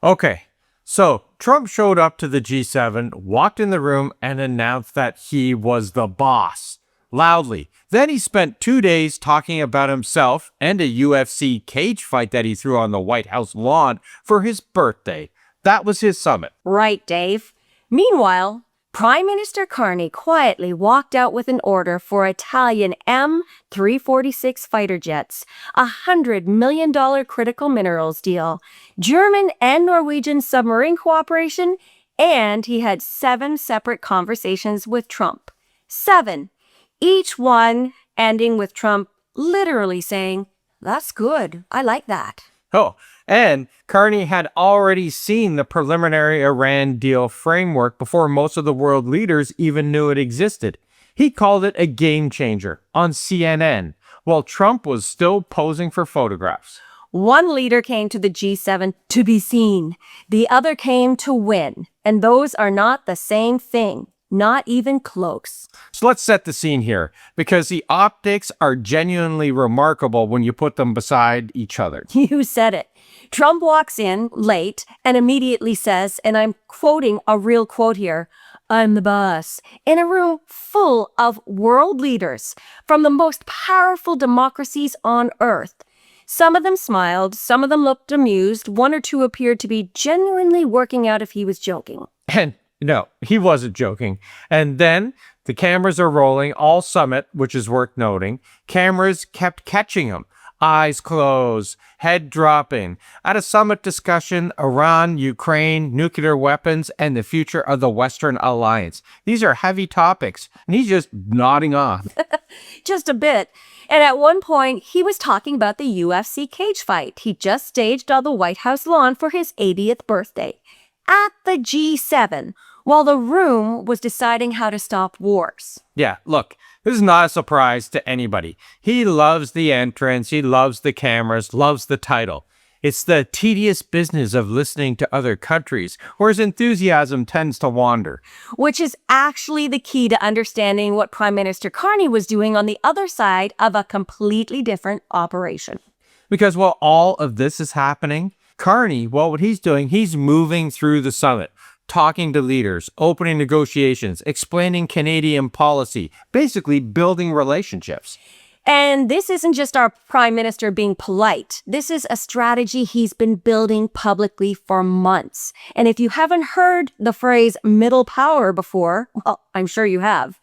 Okay, so Trump showed up to the G7, walked in the room, and announced that he was the boss. Loudly. Then he spent 2 days talking about himself and a UFC cage fight that he threw on the White House lawn for his birthday. That was his summit. Right, Dave. Meanwhile, Prime Minister Carney quietly walked out with an order for Italian M346 fighter jets, a $100 million critical minerals deal, German and Norwegian submarine cooperation, and he had 7 separate conversations with Trump. 7. Each one ending with Trump literally saying, "That's good. I like that." Oh, and Carney had already seen the preliminary Iran deal framework before most of the world leaders even knew it existed. He called it a game changer on CNN, while Trump was still posing for photographs. One leader came to the G7 to be seen. The other came to win. And those are not the same thing. Not even close. So let's set the scene here, because the optics are genuinely remarkable when you put them beside each other. You said it. Trump walks in late and immediately says, and I'm quoting a real quote here, "I'm the boss," in a room full of world leaders from the most powerful democracies on earth. Some of them smiled, some of them looked amused, one or two appeared to be genuinely working out if he was joking. And no, he wasn't joking. And then the cameras are rolling all summit, which is worth noting. Cameras kept catching him. Eyes closed, head dropping. At a summit discussion, Iran, Ukraine, nuclear weapons, and the future of the Western alliance. These are heavy topics, and he's just nodding off. Just a bit. And at one point, he was talking about the UFC cage fight he just staged on the White House lawn for his 80th birthday. At the G7, while the room was deciding how to stop wars. Yeah, look, this is not a surprise to anybody. He loves the entrance, he loves the cameras, loves the title. It's the tedious business of listening to other countries, where his enthusiasm tends to wander. Which is actually the key to understanding what Prime Minister Carney was doing on the other side of a completely different operation. Because while all of this is happening, Carney, well, what he's doing, he's moving through the summit, talking to leaders, opening negotiations, explaining Canadian policy, basically building relationships. And this isn't just our Prime Minister being polite. This is a strategy he's been building publicly for months. And if you haven't heard the phrase middle power before, well, I'm sure you have,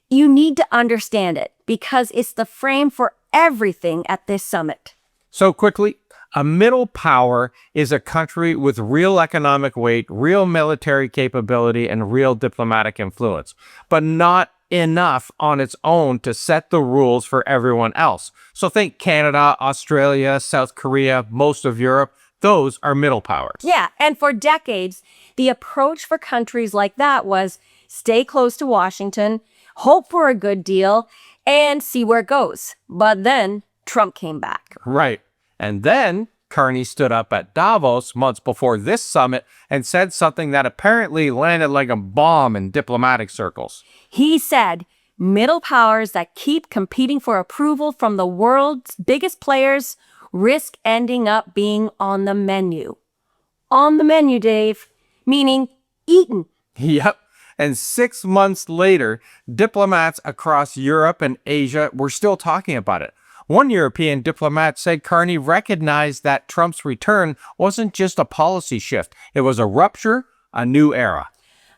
you need to understand it because it's the frame for everything at this summit. So quickly, a middle power is a country with real economic weight, real military capability, and real diplomatic influence, but not enough on its own to set the rules for everyone else. So think Canada, Australia, South Korea, most of Europe. Those are middle powers. Yeah, and for decades, the approach for countries like that was stay close to Washington, hope for a good deal, and see where it goes. But then Trump came back. Right. And then Carney stood up at Davos months before this summit and said something that apparently landed like a bomb in diplomatic circles. He said, middle powers that keep competing for approval from the world's biggest players risk ending up being on the menu. On the menu, Dave, meaning eaten. Yep. And 6 months later, diplomats across Europe and Asia were still talking about it. One European diplomat said Carney recognized that Trump's return wasn't just a policy shift. It was a rupture, a new era.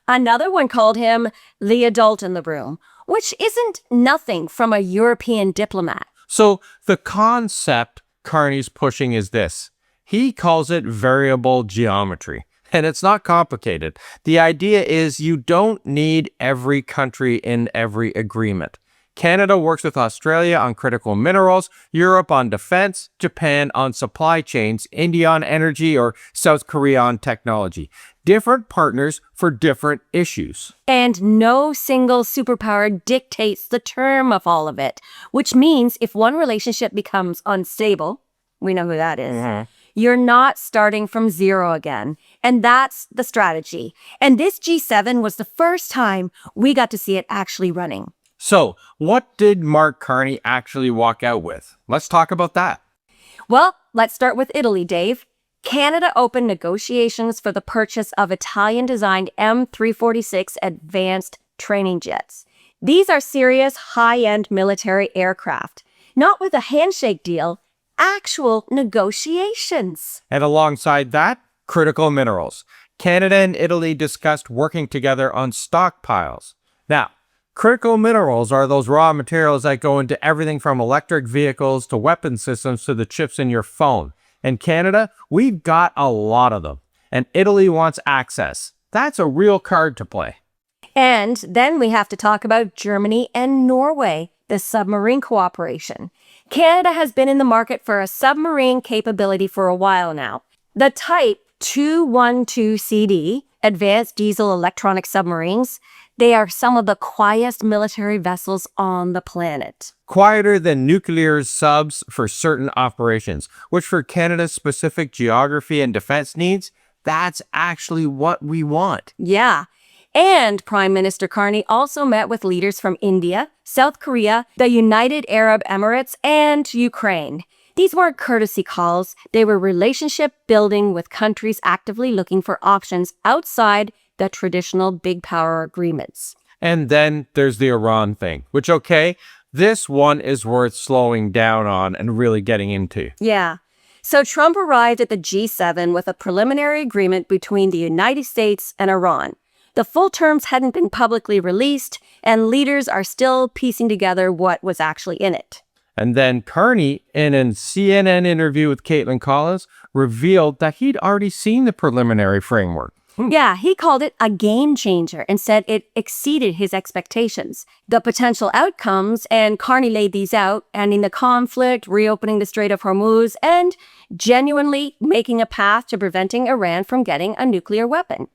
Another one called him the adult in the room, which isn't nothing from a European diplomat. So the concept Carney's pushing is this. He calls it variable geometry. And it's not complicated. The idea is you don't need every country in every agreement. Canada works with Australia on critical minerals, Europe on defense, Japan on supply chains, India on energy, or South Korea on technology. Different partners for different issues. And no single superpower dictates the term of all of it, which means if one relationship becomes unstable, we know who that is, you're not starting from zero again. And that's the strategy. And this G7 was the first time we got to see it actually running. So, what did Mark Carney actually walk out with? Let's talk about that. Well, let's start with Italy, Dave. Canada opened negotiations for the purchase of Italian-designed M346 advanced training jets. These are serious, high-end military aircraft, not with a handshake deal, actual negotiations. And alongside that, critical minerals. Canada and Italy discussed working together on stockpiles. Now, critical minerals are those raw materials that go into everything from electric vehicles to weapon systems to the chips in your phone. In Canada, we've got a lot of them. And Italy wants access. That's a real card to play. And then we have to talk about Germany and Norway, the submarine cooperation. Canada has been in the market for a submarine capability for a while now. The Type 212CD, advanced diesel electronic submarines, they are some of the quietest military vessels on the planet. Quieter than nuclear subs for certain operations, which for Canada's specific geography and defense needs, that's actually what we want. Yeah. And Prime Minister Carney also met with leaders from India, South Korea, the United Arab Emirates, and Ukraine. These weren't courtesy calls. They were relationship building with countries actively looking for options outside the traditional big power agreements. And then there's the Iran thing, which, okay, this one is worth slowing down on and really getting into. Yeah. So Trump arrived at the G7 with a preliminary agreement between the United States and Iran. The full terms hadn't been publicly released, and leaders are still piecing together what was actually in it. And then Carney, in a CNN interview with Caitlin Collins, revealed that he'd already seen the preliminary framework. Yeah, he called it a game changer and said it exceeded his expectations. The potential outcomes, and Carney laid these out, ending the conflict, reopening the Strait of Hormuz, and genuinely making a path to preventing Iran from getting a nuclear weapon.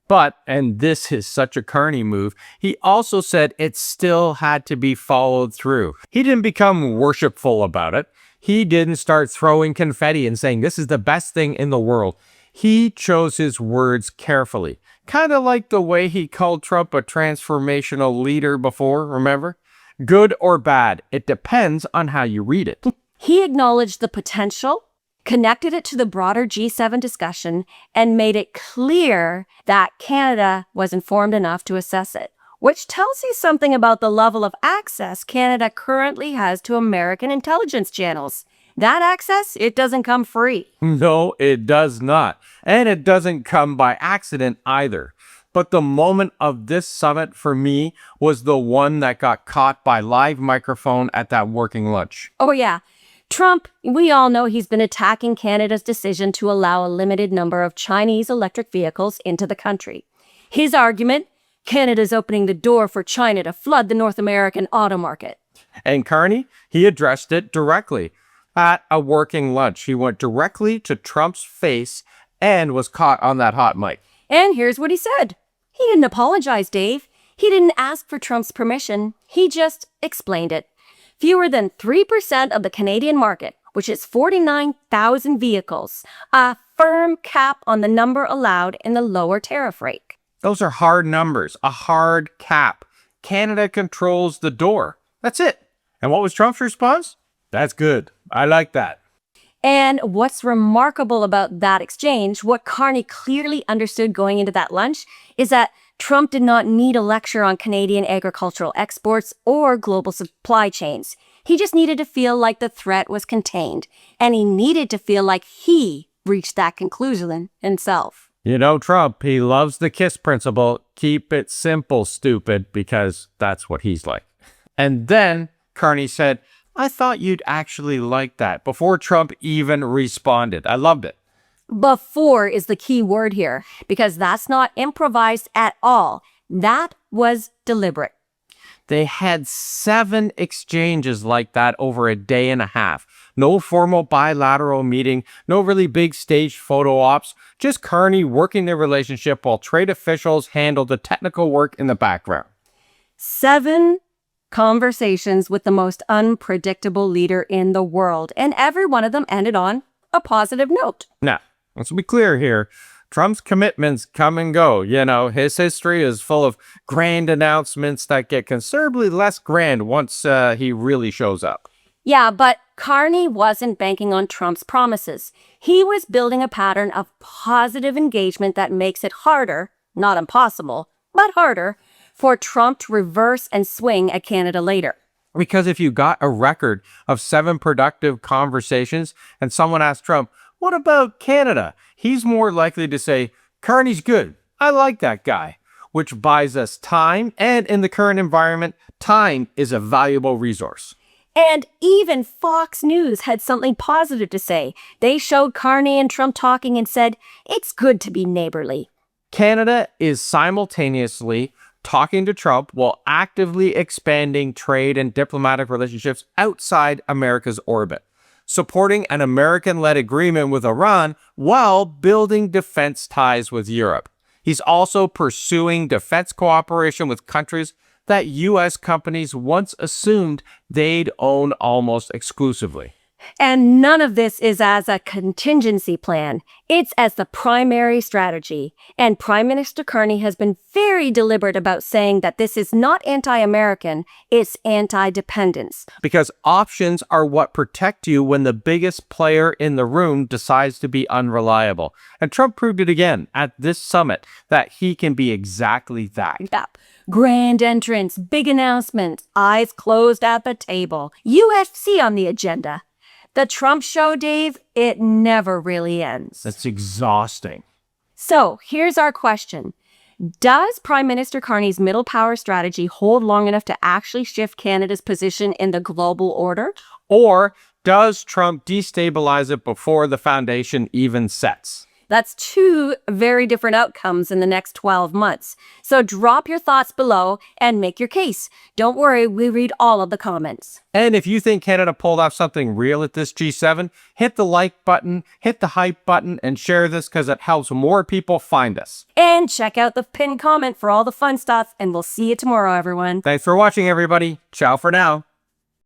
But, and this is such a Carney move, he also said it still had to be followed through. He didn't become worshipful about it. He didn't start throwing confetti and saying this is the best thing in the world. He chose his words carefully. Kind of like the way he called Trump a transformational leader before, remember? Good or bad, it depends on how you read it. He acknowledged the potential, connected it to the broader G7 discussion, and made it clear that Canada was informed enough to assess it, which tells you something about the level of access Canada currently has to American intelligence channels. That access, it doesn't come free. No, it does not. And it doesn't come by accident either. But the moment of this summit for me was the one that got caught by live microphone at that working lunch. Oh yeah. Trump, we all know he's been attacking Canada's decision to allow a limited number of Chinese electric vehicles into the country. His argument, Canada's opening the door for China to flood the North American auto market. And Carney, he addressed it directly. At a working lunch, he went directly to Trump's face and was caught on that hot mic. And here's what he said. He didn't apologize, Dave. He didn't ask for Trump's permission. He just explained it. Fewer than 3% of the Canadian market, which is 49,000 vehicles, a firm cap on the number allowed in the lower tariff rate. Those are hard numbers, a hard cap. Canada controls the door. That's it. And what was Trump's response? That's good. I like that. And what's remarkable about that exchange, what Carney clearly understood going into that lunch, is that Trump did not need a lecture on Canadian agricultural exports or global supply chains. He just needed to feel like the threat was contained, and he needed to feel like he reached that conclusion himself. You know Trump, he loves the KISS principle. Keep it simple, stupid, because that's what he's like. And then Carney said, I thought you'd actually like that, before Trump even responded. I loved it. Before is the key word here, because that's not improvised at all. That was deliberate. They had 7 exchanges like that over a day and a half. No formal bilateral meeting, no really big staged photo ops, just Carney working their relationship while trade officials handled the technical work in the background. 7 conversations with the most unpredictable leader in the world, and every one of them ended on a positive note. Now, let's be clear here. Trump's commitments come and go. You know, his history is full of grand announcements that get considerably less grand once he really shows up. Yeah, but Carney wasn't banking on Trump's promises. He was building a pattern of positive engagement that makes it harder, not impossible, but harder, for Trump to reverse and swing at Canada later. Because if you got a record of 7 productive conversations and someone asked Trump, what about Canada? He's more likely to say, Carney's good. I like that guy, which buys us time. And in the current environment, time is a valuable resource. And even Fox News had something positive to say. They showed Carney and Trump talking and said, it's good to be neighborly. Canada is simultaneously talking to Trump while actively expanding trade and diplomatic relationships outside America's orbit, supporting an American-led agreement with Iran while building defense ties with Europe. He's also pursuing defense cooperation with countries that U.S. companies once assumed they'd own almost exclusively. And none of this is as a contingency plan. It's as the primary strategy. And Prime Minister Carney has been very deliberate about saying that this is not anti-American, it's anti-dependence. Because options are what protect you when the biggest player in the room decides to be unreliable. And Trump proved it again at this summit that he can be exactly that. Yep. Grand entrance, big announcement, eyes closed at the table, UFC on the agenda. The Trump show, Dave, it never really ends. That's exhausting. So here's our question. Does Prime Minister Carney's middle power strategy hold long enough to actually shift Canada's position in the global order? Or does Trump destabilize it before the foundation even sets? That's 2 very different outcomes in the next 12 months. So drop your thoughts below and make your case. Don't worry, we read all of the comments. And if you think Canada pulled off something real at this G7, hit the like button, hit the hype button, and share this because it helps more people find us. And check out the pinned comment for all the fun stuff, and we'll see you tomorrow, everyone. Thanks for watching, everybody. Ciao for now.